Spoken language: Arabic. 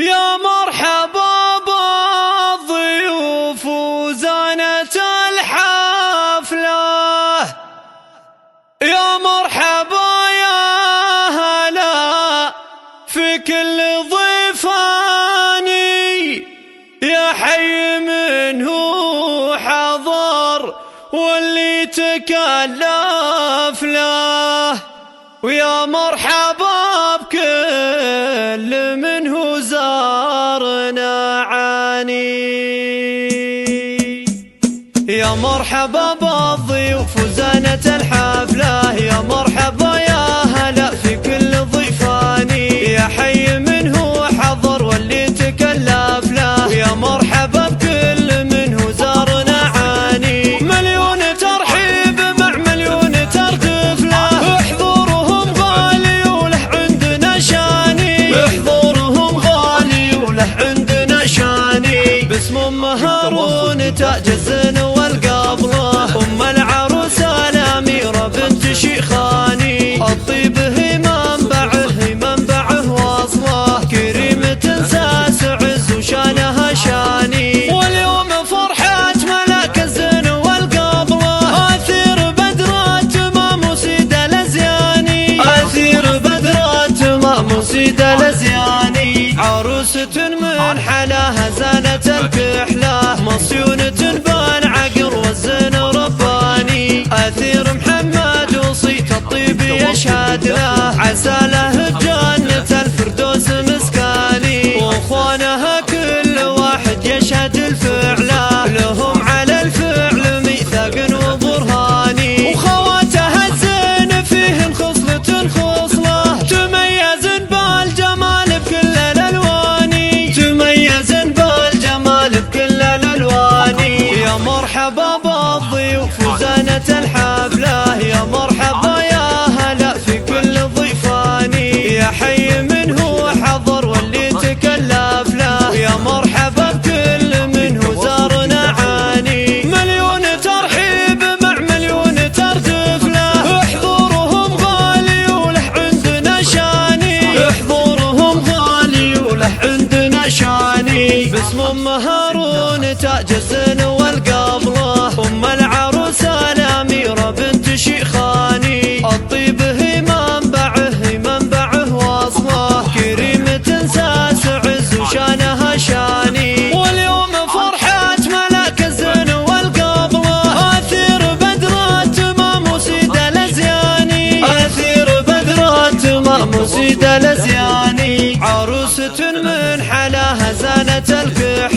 يا مرحبا بالضيوف وزانة الحفلة، يا مرحبا يا هلا في كل ضيفاني، يا حي من هو حضر واللي تكلف له، ويا مرحبا بكل من هو زارنا عاني. يا مرحبا بالضيوف وزانة الحفلة، يا مرحبا يا هلا في كل ضيفاني، يا حي من هو حضر واللي تكلف له، يا مرحبا بكل من هو زارنا عاني. مليون ترحيب مع مليون تردف له، حضورهم غالي وله عندنا شاني، حضورهم غالي وله عندنا شاني. باسم ام هارون تاج الزين والقبله، ام العروسه الاميره بنت شيخاني، الطيب هي منبعه واصله، كريمه ساس عز وشانها شاني. واليوم فرحة ملك الزين والقبله، اثير بدر تمام وسيد الازياني، اثير بدر تمام وسيد الازياني. عروسة من حلاها زانت الكحله، مصيونة بالعقر والزين رباني، اثير محمد وصيت الطيب يشهد له، عسى له جنة الفردوس مسكاني. واخوانها كل واحد يشهد الفعله، لهم على الفعل ميثاق وبرهاني. وخواتها الزين فيهن خصلة تميزن بالجمال بكل الالوان، تميزن بالجمال بكل الالوان. يا مرحبا بالضيوف وزانة الحفلة، يا مرحبا يا هلا في كل ضيفاني، يا حي من هو حضر واللي تكلف له، يا مرحبا بكل من هو زارنا عاني. مليون ترحيب مع مليون تردف له، حضورهم غالي وله عندنا شاني، حضورهم غالي وله عندنا شاني. باسم ام هارون تاج الزين والقبله، ام العروسه الاميره بنت شيخاني، الطيب هي منبعه واصله، كريمه ساس عز وشانها شاني. واليوم فرحة ملك الزين والقبله، اثير بدر تمام وسيد الازياني، اثير بدر تمام وسيد الازياني. عروسة من حلاها زانت الكحله،